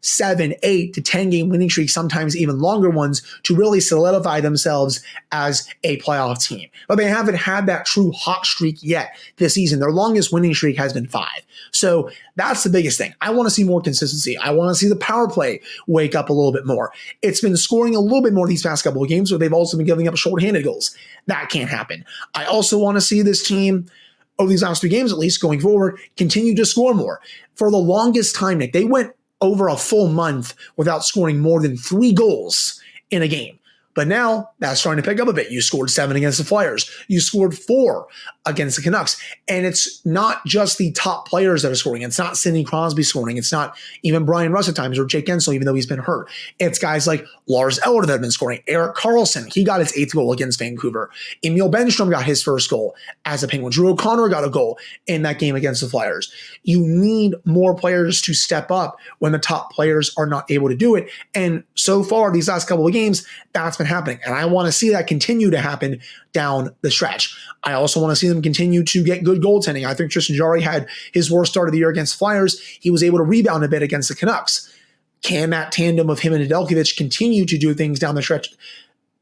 B: 7, 8 to 10 game winning streaks, sometimes even longer ones, to really solidify themselves as a playoff team. But they haven't had that true hot streak yet this season. Their longest winning streak has been 5. So that's the biggest thing. I want to see more consistency. I want to see the power play wake up a little bit more. It's been scoring a little bit more these past couple of games, but they've also been giving up shorthanded goals. That can't happen. I also want to see this team, over these last 3 games at least, going forward, continue to score more. For the longest time, Nick, they went over a full month without scoring more than 3 goals in a game. But now that's starting to pick up a bit. You scored 7 against the Flyers. You scored 4 against the Canucks. And it's not just the top players that are scoring. It's not Sidney Crosby scoring. It's not even Brian Russ at times or Jake Gensel, even though he's been hurt. It's guys like Lars Eller that have been scoring. Erik Karlsson, he got his 8th goal against Vancouver. Emil Bemstrom got his first goal as a Penguin. Drew O'Connor got a goal in that game against the Flyers. You need more players to step up when the top players are not able to do it. And so far, these last couple of games, that's been happening. And I want to see that continue to happen down the stretch. I also want to see them continue to get good goaltending. I think Tristan Jarry had his worst start of the year against the Flyers. He was able to rebound a bit against the Canucks. Can that tandem of him and Nedeljkovic continue to do things down the stretch?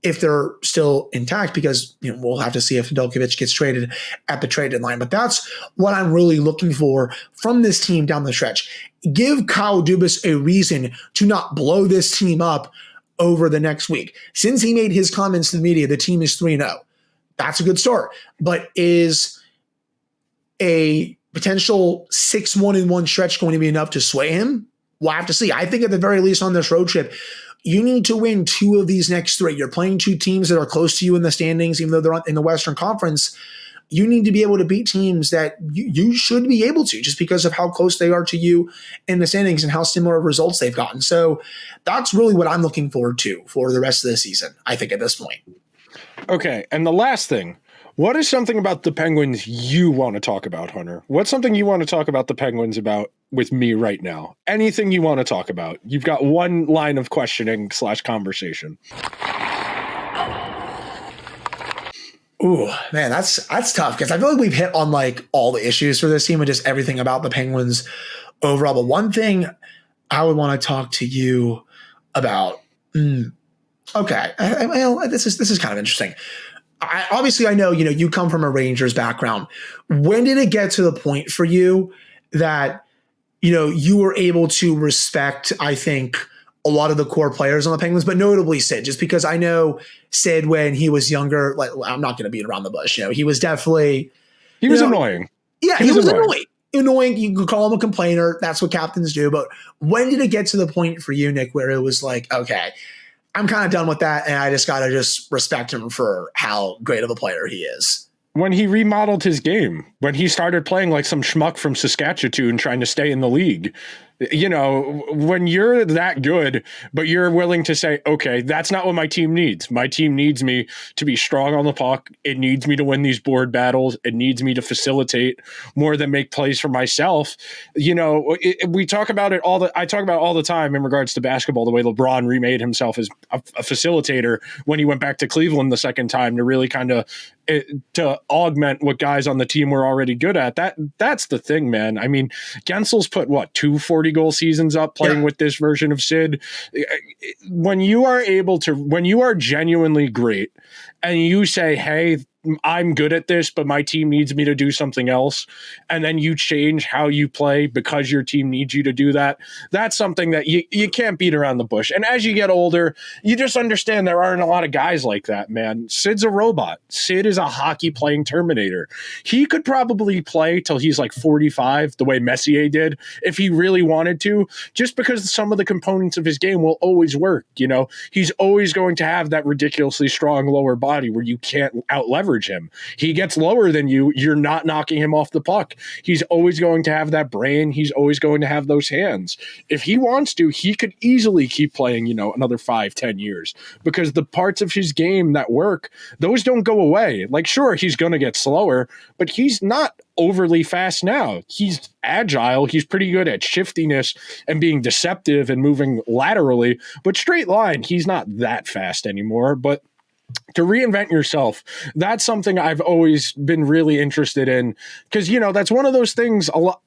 B: if they're still intact, because we'll have to see if Nedeljkovic gets traded at the trade deadline. But that's what I'm really looking for from this team down the stretch. Give Kyle Dubas a reason to not blow this team up over the next week. Since he made his comments to the media, the team is 3-0. That's a good start. But is a potential 6-1-1 stretch going to be enough to sway him? We'll have to see. I think at the very least on this road trip, you need to win 2 of these next 3. You're playing 2 teams that are close to you in the standings, even though they're in the Western Conference. You need to be able to beat teams that you should be able to, just because of how close they are to you in the standings and how similar results they've gotten. So that's really what I'm looking forward to for the rest of the season, I think, at this point.
A: Okay, and the last thing. What is something about the Penguins you want to talk about, Hunter? What's something you want to talk about the Penguins about with me right now? Anything you want to talk about. You've got one line of questioning / conversation.
B: Ooh, man, that's tough, because I feel like we've hit on like all the issues for this team and just everything about the Penguins overall. But one thing I would want to talk to you about. Okay, well, this is kind of interesting. Obviously, I know you come from a Rangers background. When did it get to the point for you that you were able to respect, I think, a lot of the core players on the Penguins, but notably Sid? Just because I know Sid, when he was younger, like, I'm not going to beat around the bush. He was definitely
A: annoying.
B: Yeah, he was annoying. Annoying. You could call him a complainer. That's what captains do. But when did it get to the point for you, Nick, where it was like, okay, I'm kind of done with that, and I just got to just respect him for how great of a player he is?
A: When he remodeled his game, when he started playing like some schmuck from Saskatchewan trying to stay in the league. When you're that good, but you're willing to say, okay, that's not what my team needs. My team needs me to be strong on the puck. It needs me to win these board battles. It needs me to facilitate more than make plays for myself. We talk about it I talk about it all the time in regards to basketball, the way LeBron remade himself as a facilitator when he went back to Cleveland the second time to really kind of to augment what guys on the team were already good at. That's the thing, man. I mean, Gensel's put 240 goal seasons up playing with this version of Sid. When you are genuinely great and you say, hey, I'm good at this, but my team needs me to do something else, and then you change how you play because your team needs you to do that, that's something that you can't beat around the bush. And as you get older, you just understand there aren't a lot of guys like that, man. Sid's a robot. Sid is a hockey playing Terminator. He could probably play till he's like 45, the way Messier did, if he really wanted to, just because some of the components of his game will always work. He's always going to have that ridiculously strong lower body where you can't out-leverage him. He gets lower than you. You're not knocking him off the puck. He's always going to have that brain. He's always going to have those hands. If he wants to, he could easily keep playing, another 5-10 years, because the parts of his game that work, those don't go away. Like, sure, he's going to get slower, but he's not overly fast now. He's agile. He's pretty good at shiftiness and being deceptive and moving laterally, but straight line, he's not that fast anymore. But to reinvent yourself, that's something I've always been really interested in, because, that's one of those things a lot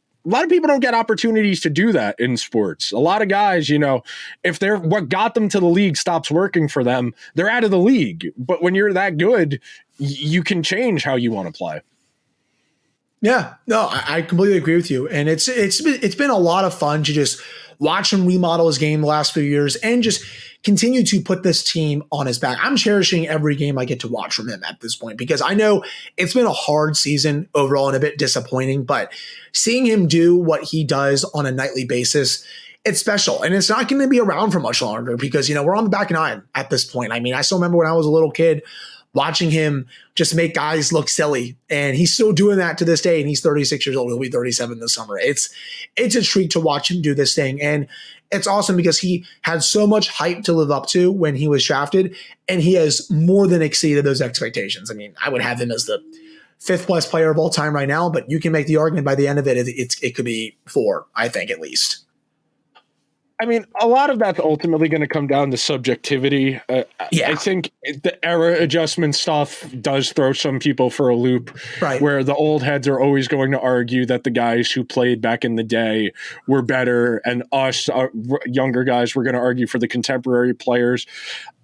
A: of people don't get opportunities to do that in sports. A lot of guys, if what got them to the league stops working for them, they're out of the league. But when you're that good, you can change how you want to play.
B: Yeah, no, I completely agree with you. And it's been a lot of fun to just watch him remodel his game the last few years and just continue to put this team on his back. I'm cherishing every game I get to watch from him at this point, because I know it's been a hard season overall and a bit disappointing, but seeing him do what he does on a nightly basis, it's special. And it's not going to be around for much longer, because, we're on the back nine at this point. I mean, I still remember when I was a little kid watching him just make guys look silly, and he's still doing that to this day. And he's 36 years old. He'll be 37 this summer. It's a treat to watch him do this thing. And it's awesome because he had so much hype to live up to when he was drafted, and he has more than exceeded those expectations. I mean, I would have him as the 5th best player of all time right now, but you can make the argument by the end of it, it could be 4, I think, at least.
A: I mean, a lot of that's ultimately going to come down to subjectivity. I think the era adjustment stuff does throw some people for a loop,
B: right?
A: Where the old heads are always going to argue that the guys who played back in the day were better, and us younger guys were going to argue for the contemporary players.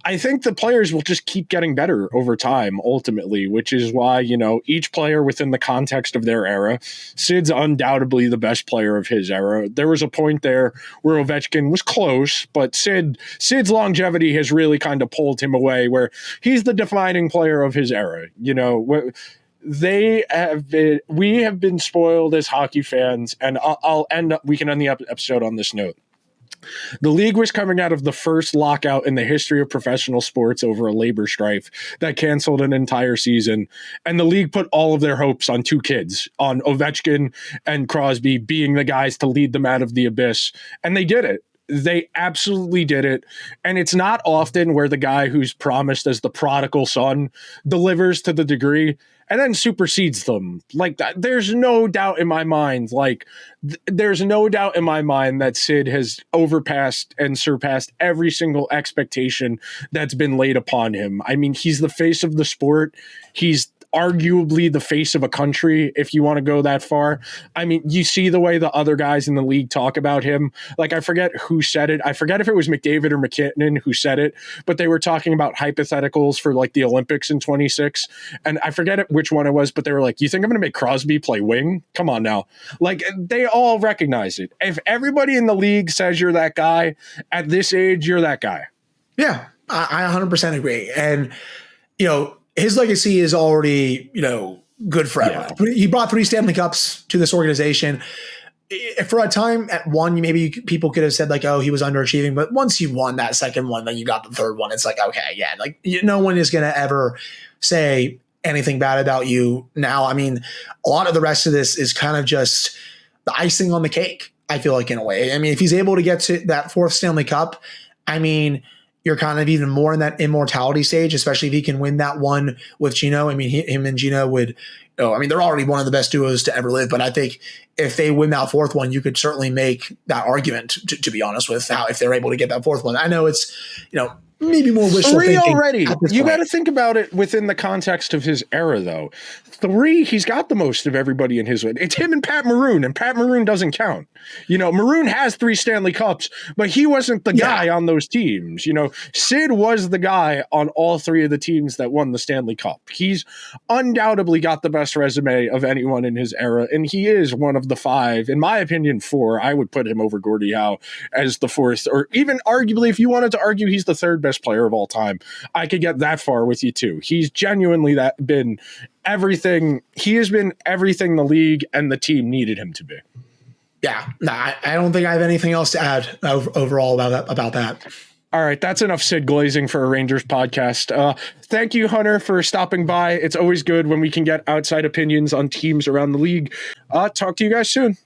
A: I think the players will just keep getting better over time, ultimately, which is why, each player within the context of their era, Sid's undoubtedly the best player of his era. There was a point there where Ovechkin was close, but Sid's longevity has really kind of pulled him away, where he's the defining player of his era. We have been spoiled as hockey fans, and we can end the episode on this note. The league was coming out of the first lockout in the history of professional sports over a labor strife that canceled an entire season. And the league put all of their hopes on two kids, on Ovechkin and Crosby being the guys to lead them out of the abyss. And they did it. They absolutely did it. And it's not often where the guy who's promised as the prodigal son delivers to the degree and then supersedes them like that. There's no doubt in my mind. There's no doubt in my mind that Sid has overpassed and surpassed every single expectation that's been laid upon him. I mean, he's the face of the sport. He's arguably the face of a country, if you want to go that far. I mean, you see the way the other guys in the league talk about him. Like, I forget who said it. I forget if it was McDavid or McKinnon who said it, but they were talking about hypotheticals for like the Olympics in 26. And I forget which one it was, but they were like, you think I'm going to make Crosby play wing? Come on now. Like, they all recognize it. If everybody in the league says you're that guy, at this age, you're that guy.
B: Yeah, I 100% agree. And, his legacy is already, good forever. Yeah. He brought 3 Stanley Cups to this organization. For a time at one, maybe people could have said like, oh, he was underachieving. But once you won that second one, then you got the third one. It's like, okay, yeah, like no one is going to ever say anything bad about you now. I mean, a lot of the rest of this is kind of just the icing on the cake, I feel like, in a way. I mean, if he's able to get to that 4th Stanley Cup, I mean, you're kind of even more in that immortality stage, especially if he can win that one with Gino. I mean, him and Gino would, they're already one of the best duos to ever live. But I think if they win that 4th one, you could certainly make that argument, to be honest with how, if they're able to get that 4th one. I know it's, maybe more wishful
A: 3
B: thinking
A: already. You got to think about it within the context of his era, though. 3, he's got the most of everybody in his way. It's him and Pat Maroon, and Pat Maroon doesn't count. Maroon has 3 Stanley Cups, but he wasn't the guy on those teams. Sid was the guy on all 3 of the teams that won the Stanley Cup. He's undoubtedly got the best resume of anyone in his era, and he is one of the 5, in my opinion, 4. I would put him over Gordie Howe as the 4th, or even arguably, if you wanted to argue, he's the 3rd best player of all time. I could get that far with you too. He's genuinely been everything. He has been everything the league and the team needed him to be.
B: Yeah, I don't think I have anything else to add overall about that.
A: All right, that's enough Sid glazing for a Rangers podcast. Thank you, Hunter, for stopping by. It's always good when we can get outside opinions on teams around the league. Talk to you guys soon.